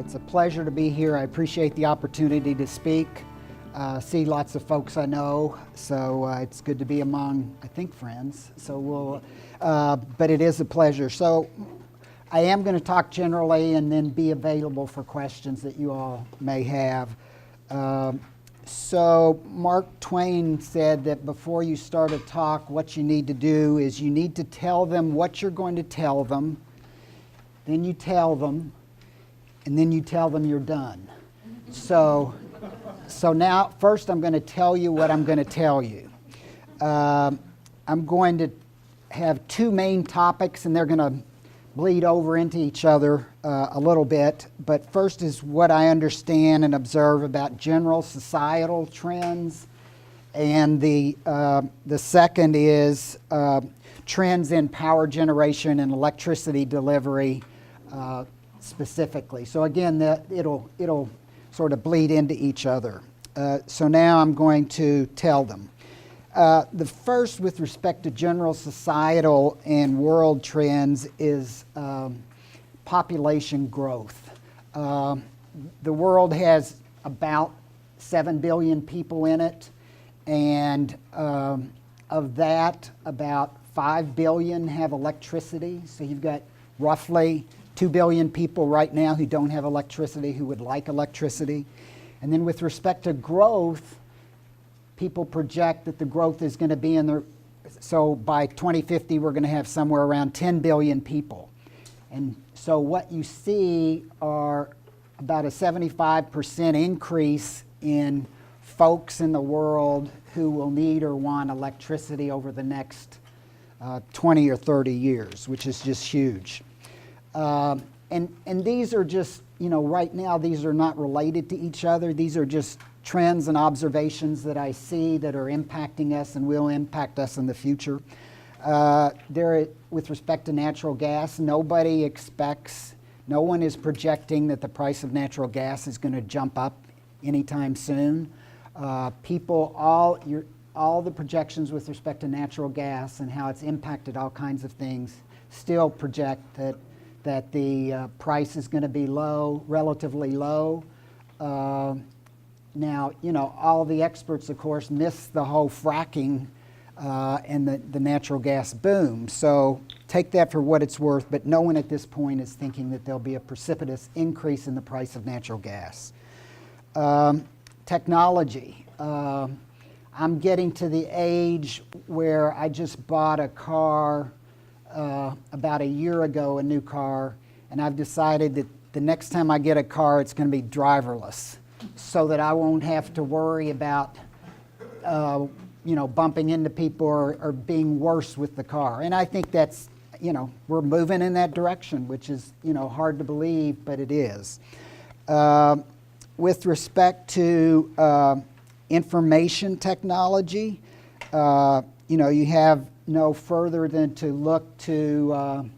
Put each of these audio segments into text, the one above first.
It's a pleasure to be here. I appreciate the opportunity to speak. See lots of folks I know, so it's good to be among, I think, friends. So but it is a pleasure. So I am going to talk generally and then be available for questions that you all may have. So Mark Twain said that before you start a talk, what you need to do is you need to tell them what you're going to tell them, then you tell them, and then you tell them you're done. So now, first I'm going to tell you what I'm going to tell you. I'm going to have two main topics, and they're going to bleed over into each other a little bit. But first is what I understand and observe about general societal trends, and the second is trends in power generation and electricity delivery specifically. So again, it'll sort of bleed into each other. So now I'm going to tell them. The first, with respect to general societal and world trends, is population growth. The world has about 7 billion people in it, and of that, about 5 billion have electricity. So you've got roughly 2 billion people right now who don't have electricity, who would like electricity. And then with respect to growth, people project that the growth is going to be so by 2050 we're going to have somewhere around 10 billion people. And so what you see are about a 75% increase in folks in the world who will need or want electricity over the next 20 or 30 years, which is just huge. And these are just, right now these are not related to each other. These are just trends and observations that I see that are impacting us and will impact us in the future. With respect to natural gas, no one is projecting that the price of natural gas is going to jump up anytime soon. All the projections with respect to natural gas and how it's impacted all kinds of things still project that the price is going to be low, relatively low. Now, all the experts, of course, miss the whole fracking and the natural gas boom. So take that for what it's worth, but no one at this point is thinking that there'll be a precipitous increase in the price of natural gas. Technology. I'm getting to the age where I just bought a car about a year ago, a new car, and I've decided that the next time I get a car, it's going to be driverless, so that I won't have to worry about bumping into people or being worse with the car. And I think that's, we're moving in that direction, which is, hard to believe, but it is. With respect to information technology, you have no further than to look to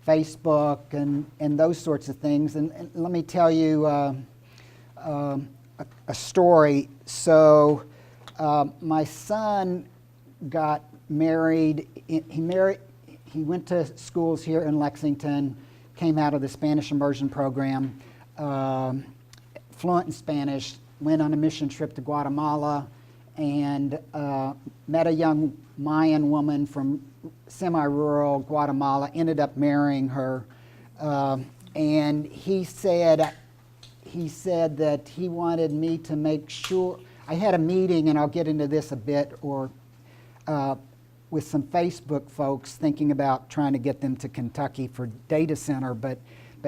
Facebook and those sorts of things. And let me tell you a story. So my son got married. He went to schools here in Lexington, came out of the Spanish immersion program, fluent in Spanish, went on a mission trip to Guatemala, and met a young Mayan woman from semi-rural Guatemala, ended up marrying her. And he said that he wanted me to make sure. I had a meeting, and I'll get into this a bit, with some Facebook folks thinking about trying to get them to Kentucky for data center. But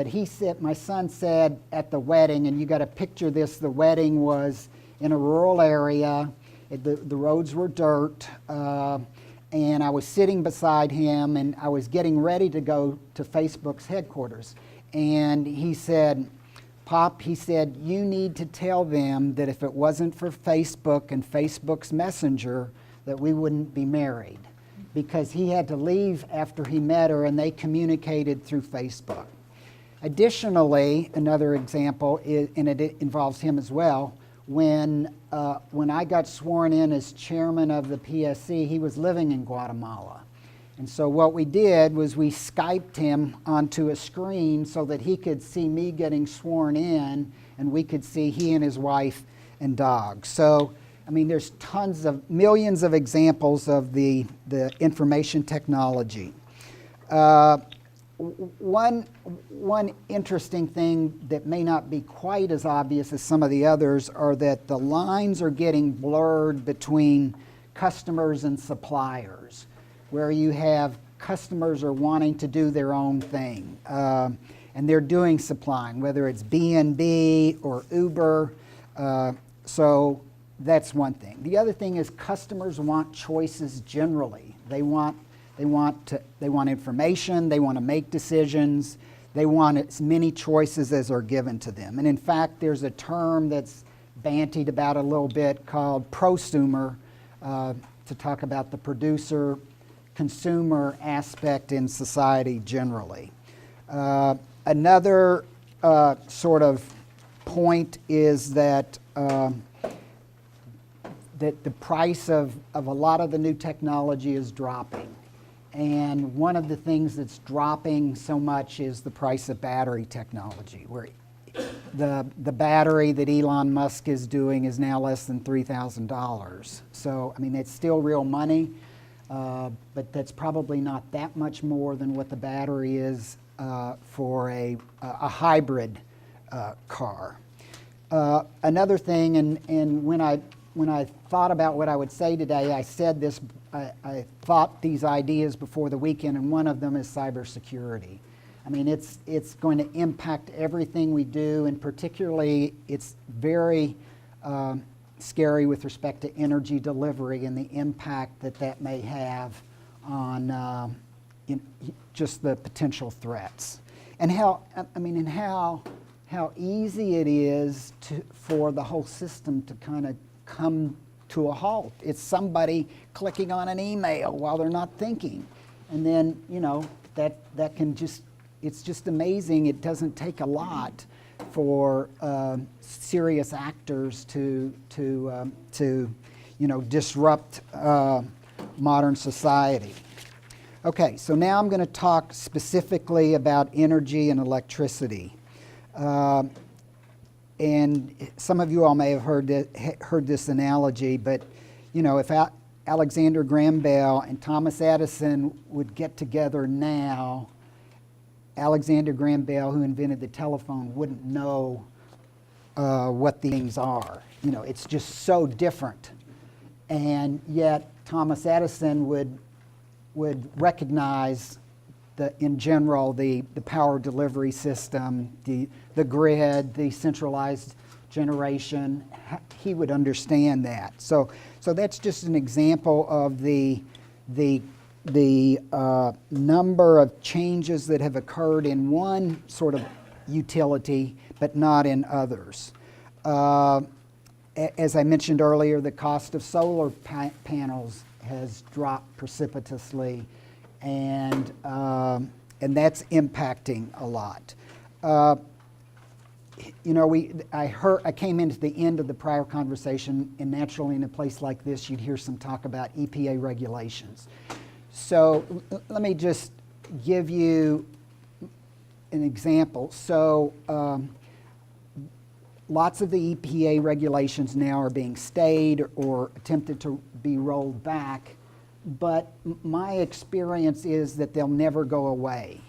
he said, my son said at the wedding, and you got to picture this, the wedding was in a rural area. The roads were dirt, and I was sitting beside him, and I was getting ready to go to Facebook's headquarters. And he said, Pop, he said, you need to tell them that if it wasn't for Facebook and Facebook's Messenger, that we wouldn't be married. Because he had to leave after he met her, and they communicated through Facebook. Additionally, another example, and it involves him as well, when I got sworn in as chairman of the PSC, he was living in Guatemala. And so what we did was we Skyped him onto a screen so that he could see me getting sworn in, and we could see he and his wife and dog. So, I mean, there's millions of examples of the information technology. One interesting thing that may not be quite as obvious as some of the others are that the lines are getting blurred between customers and suppliers, where you have customers are wanting to do their own thing, and they're doing supplying, whether it's B&B or Uber. So that's one thing. The other thing is customers want choices generally. They want information, they want to make decisions, they want as many choices as are given to them. And in fact, there's a term that's bantied about a little bit called prosumer, to talk about the producer-consumer aspect in society generally. Another sort of point is that that the price of a lot of the new technology is dropping. And one of the things that's dropping so much is the price of battery technology, where the battery that Elon Musk is doing is now less than $3,000. So, I mean, it's still real money, but that's probably not that much more than what the battery is for a hybrid car. Another thing, and when I thought about what I would say today, I said this, I thought these ideas before the weekend, and one of them is cybersecurity. I mean, it's going to impact everything we do, and particularly it's very scary with respect to energy delivery and the impact that may have on just the potential threats. And how easy it is for the whole system to kind of come to a halt. It's somebody clicking on an email while they're not thinking. And then, that can just, it's just amazing. It doesn't take a lot for serious actors to disrupt modern society. Okay, so now I'm going to talk specifically about energy and electricity. And some of you all may have heard this analogy, but if Alexander Graham Bell and Thomas Edison would get together now, Alexander Graham Bell, who invented the telephone, wouldn't know what these things are. It's just so different. And yet Thomas Edison would recognize in general the power delivery system, the grid, the centralized generation. He would understand that. So that's just an example of the number of changes that have occurred in one sort of utility, but not in others. As I mentioned earlier, the cost of solar panels has dropped precipitously, and that's impacting a lot. I came into the end of the prior conversation, and naturally in a place like this, you'd hear some talk about EPA regulations. So let me just give you an example. So lots of the EPA regulations now are being stayed or attempted to be rolled back, but my experience is that they'll never go away.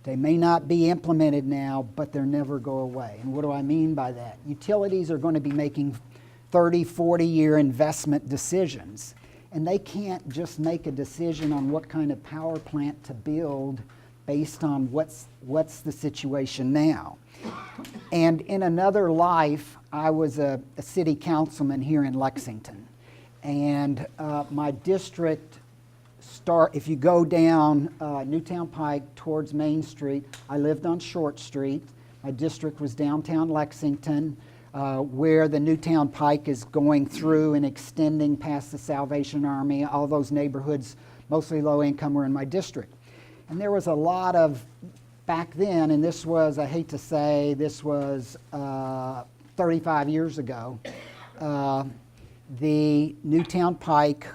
They may not be implemented now, but they'll never go away. And what do I mean by that? Utilities are going to be making 30, 40-year investment decisions, and they can't just make a decision on what kind of power plant to build based on what's the situation now. And in another life, I was a city councilman here in Lexington, and my district if you go down Newtown Pike towards Main Street, I lived on Short Street. My district was downtown Lexington, where the Newtown Pike is going through and extending past the Salvation Army. All those neighborhoods, mostly low income, were in my district. And there was a lot of, back then, and this was, I hate to say, this was 35 years ago, the Newtown Pike,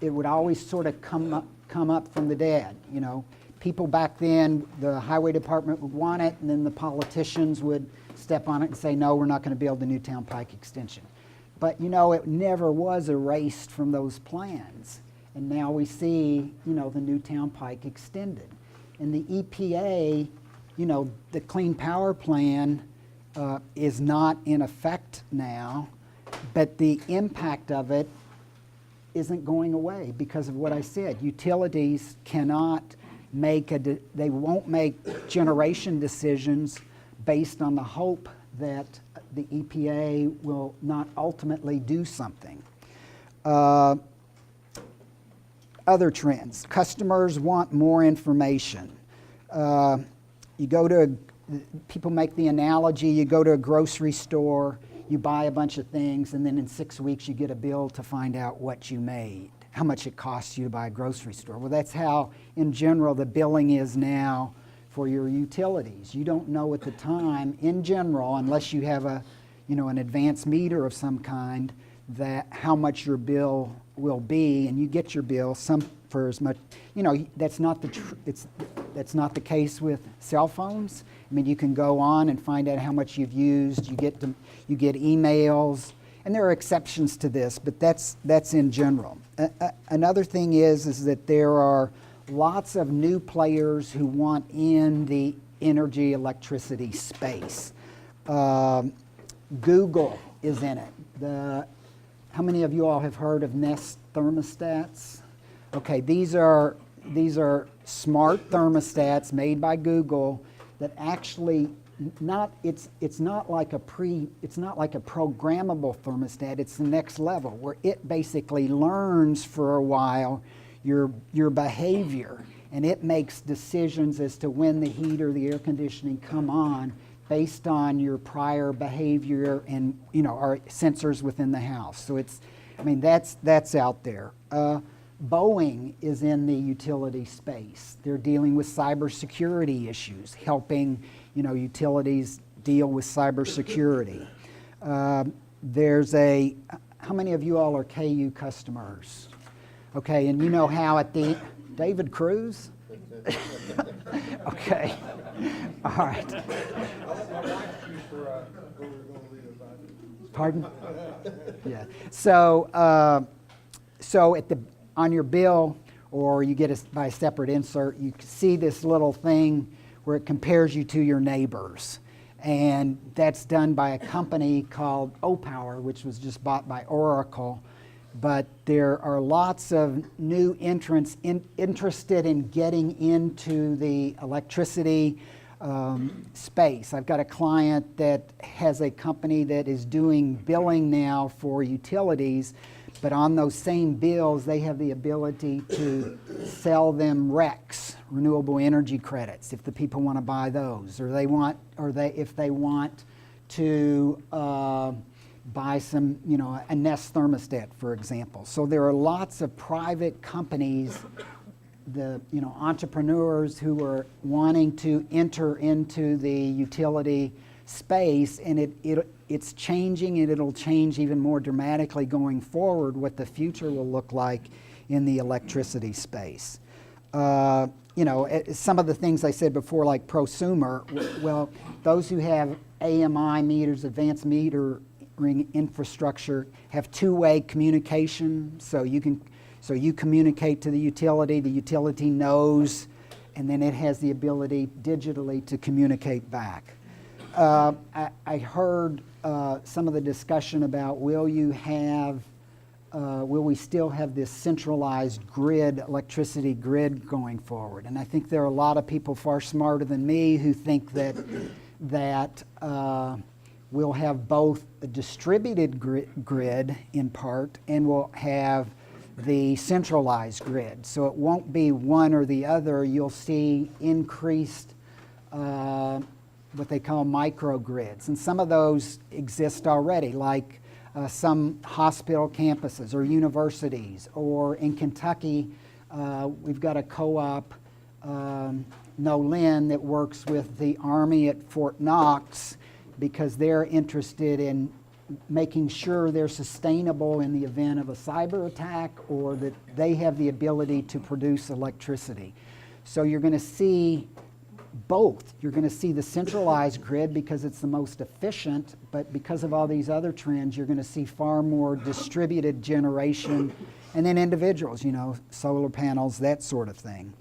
it would always sort of come come up from the dead. You know, people back then, the highway department would want it, and then the politicians would step on it and say, no, we're not going to build the Newtown Pike extension. But you know, it never was erased from those plans. And now we see, you know, the Newtown Pike extended. And the EPA, you know, the Clean Power Plan is not in effect now, but the impact of it isn't going away because of what I said. Utilities cannot make they won't make generation decisions based on the hope that the EPA will not ultimately do something. Other trends. Customers want more information. You go to, people make the analogy, you go to a grocery store, you buy a bunch of things, and then in 6 weeks you get a bill to find out what you made, how much it costs you to buy a grocery store. Well, that's how, in general, the billing is now for your utilities. You don't know at the time, in general, unless you have a, you know, an advanced meter of some kind, that how much your bill will be, and you get your bill some for as much. You know, that's not that's not the case with cell phones. I mean, you can go on and find out how much you've used. You get emails, and there are exceptions to this, but that's in general. Another thing is that there are lots of new players who want in the energy electricity space. Google is in it. How many of you all have heard of Nest thermostats? Okay, these are smart thermostats made by Google that actually it's not like a programmable thermostat. It's the next level where it basically learns for a while your behavior, and it makes decisions as to when the heat or the air conditioning come on based on your prior behavior and, you know, our sensors within the house. So it's, I mean, that's out there. Boeing is in the utility space. They're dealing with cybersecurity issues, helping, you know, utilities deal with cybersecurity. There's how many of you all are KU customers? Okay, and you know how at the, David Cruz? Okay, all right. Pardon? Yeah. So, so at the on your bill, or you get it by a separate insert, you see this little thing where it compares you to your neighbors, and that's done by a company called O-Power, which was just bought by Oracle. But there are lots of new entrants interested in getting into the electricity space. I've got a client that has a company that is doing billing now for utilities, but on those same bills, they have the ability to sell them RECs, renewable energy credits, if the people want to buy those, or if they want to buy some, you know, a Nest thermostat, for example. So there are lots of private companies, the, you know, entrepreneurs who are wanting to enter into the utility space, and it's changing, and it'll change even more dramatically going forward what the future will look like in the electricity space. You know, some of the things I said before, like prosumer, well, those who have AMI meters, advanced metering infrastructure, have two-way communication, so you communicate to the utility knows, and then it has the ability digitally to communicate back. I heard some of the discussion about will we still have this centralized grid, electricity grid going forward? And I think there are a lot of people far smarter than me who think that we'll have both a distributed grid in part, and we'll have the centralized grid. So it won't be one or the other. You'll see increased what they call microgrids, and some of those exist already, like some hospital campuses or universities, or in Kentucky, we've got a co-op, Nolin, that works with the Army at Fort Knox, because they're interested in making sure they're sustainable in the event of a cyber attack, or that they have the ability to produce electricity. So you're going to see both. You're going to see the centralized grid because it's the most efficient, but because of all these other trends, you're going to see far more distributed generation, and then individuals, you know, solar panels, that sort of thing.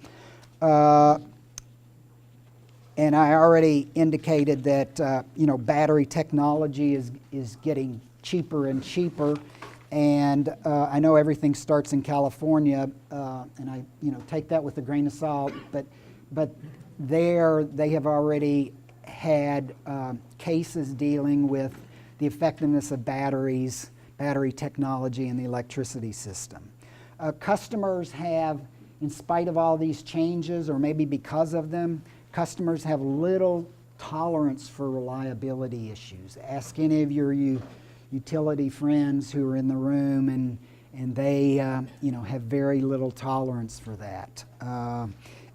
And I already indicated that you know, battery technology is getting cheaper and cheaper, and I know everything starts in California, and I, you know, take that with a grain of salt, but there they have already had cases dealing with the effectiveness of batteries, battery technology in the electricity system. Customers have, in spite of all these changes, or maybe because of them, customers have little tolerance for reliability issues. Ask any of your utility friends who are in the room, and they you know, have very little tolerance for that.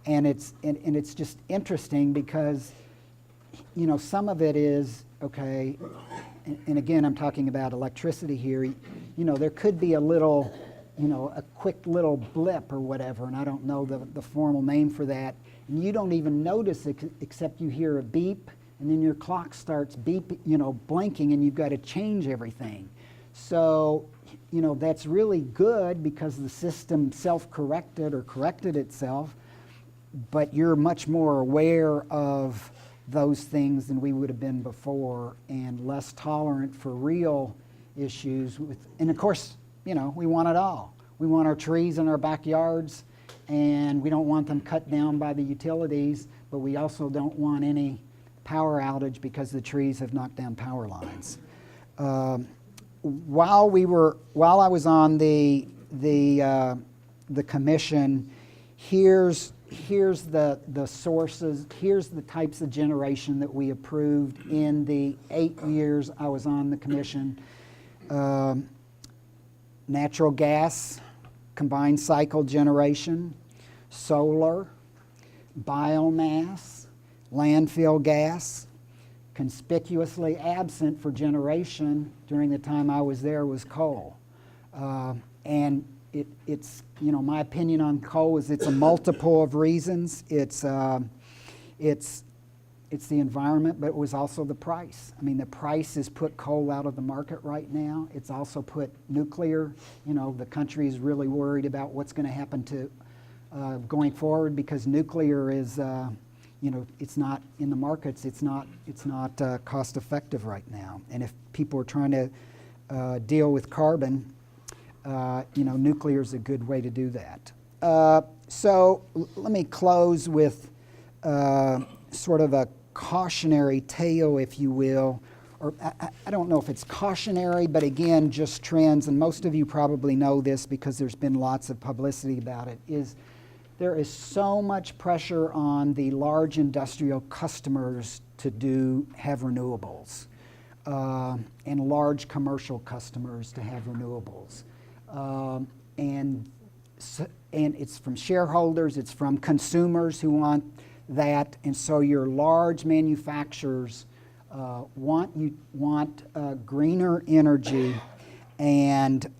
And it's just interesting because, you know, some of it is, okay, and again, I'm talking about electricity here, you know, there could be a little, you know, a quick little blip or whatever, and I don't know the formal name for that, and you don't even notice it except you hear a beep, and then your clock starts beep, you know, blinking, and you've got to change everything. So, you know, that's really good because the system self-corrected or corrected itself, but you're much more aware of those things than we would have been before, and less tolerant for real issues. And of course, you know, we want it all. We want our trees in our backyards, and we don't want them cut down by the utilities, but we also don't want any power outage because the trees have knocked down power lines. While I was on the commission, here's the sources, here's the types of generation that we approved in the 8 years I was on the commission. Natural gas, combined cycle generation, solar, biomass, landfill gas. Conspicuously absent for generation during the time I was there was coal. And it's, you know, my opinion on coal is it's a multiple of reasons. It's the environment, but it was also the price. I mean, the price has put coal out of the market right now. It's also put nuclear, you know, the country is really worried about what's going to happen to going forward, because nuclear is, you know, it's not in the markets, it's not cost effective right now. And if people are trying to deal with carbon, you know, nuclear is a good way to do that. So let me close with sort of a cautionary tale, if you will, or I don't know if it's cautionary, but again, just trends, and most of you probably know this because there's been lots of publicity about it, is there is so much pressure on the large industrial customers to have renewables, and large commercial customers to have renewables. And it's from shareholders, it's from consumers who want that, and so your large manufacturers want greener energy and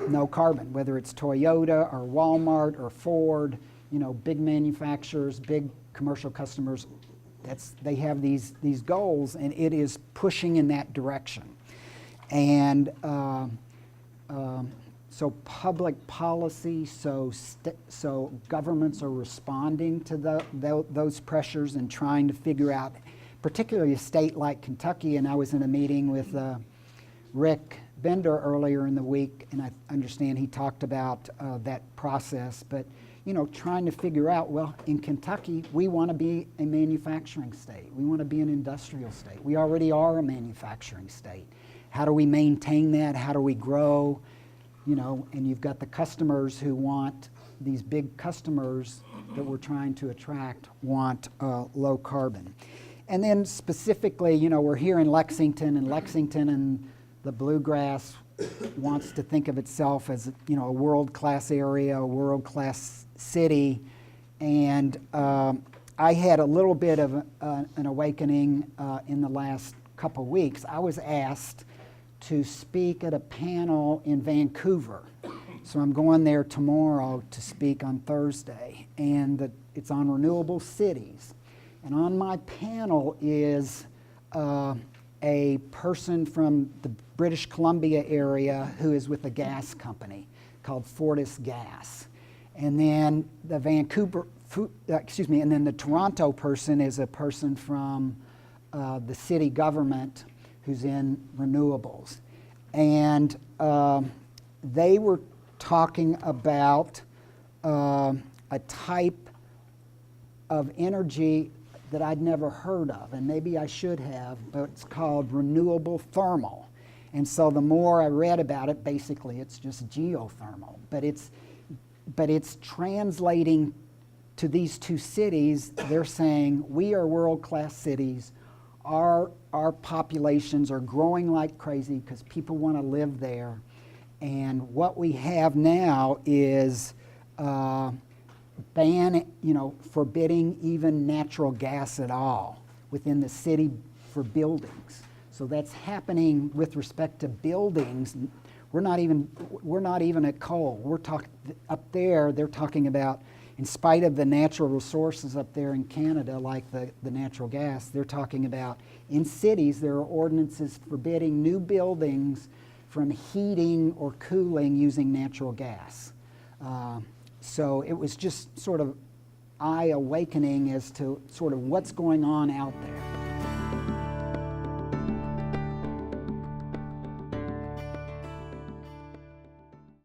no carbon, whether it's Toyota or Walmart or Ford, you know, big manufacturers, big commercial customers. They have these goals, and it is pushing in that direction. And so public policy, so governments are responding to those pressures and trying to figure out, particularly a state like Kentucky. And I was in a meeting with Rick Bender earlier in the week, and I understand he talked about that process. But, you know, trying to figure out, well, in Kentucky, we want to be a manufacturing state. We want to be an industrial state. We already are a manufacturing state. How do we maintain that? How do we grow? You know, and you've got the customers who want, these big customers that we're trying to attract want low carbon. And then specifically, you know, we're here in Lexington, and the Bluegrass wants to think of itself as, you know, a world-class area, a world-class city. And I had a little bit of an awakening in the last couple of weeks, I was asked to speak at a panel in Vancouver. So I'm going there tomorrow to speak on Thursday, and it's on renewable cities. And on my panel is a person from the British Columbia area who is with a gas company called Fortis Gas. And then the and then the Toronto person is a person from the city government who's in renewables. And they were talking about a type of energy that I'd never heard of, and maybe I should have, but it's called renewable thermal. And so the more I read about it, basically it's just geothermal. But it's translating to these two cities. They're saying, we are world-class cities. Our populations are growing like crazy because people want to live there. And what we have now is forbidding even natural gas at all within the city for buildings. So that's happening with respect to buildings. We're not even at coal. We're talking up there. They're talking about, in spite of the natural resources up there in Canada, like the natural gas, they're talking about in cities there are ordinances forbidding new buildings from heating or cooling using natural gas. So it was just sort of eye-awakening as to sort of what's going on out there.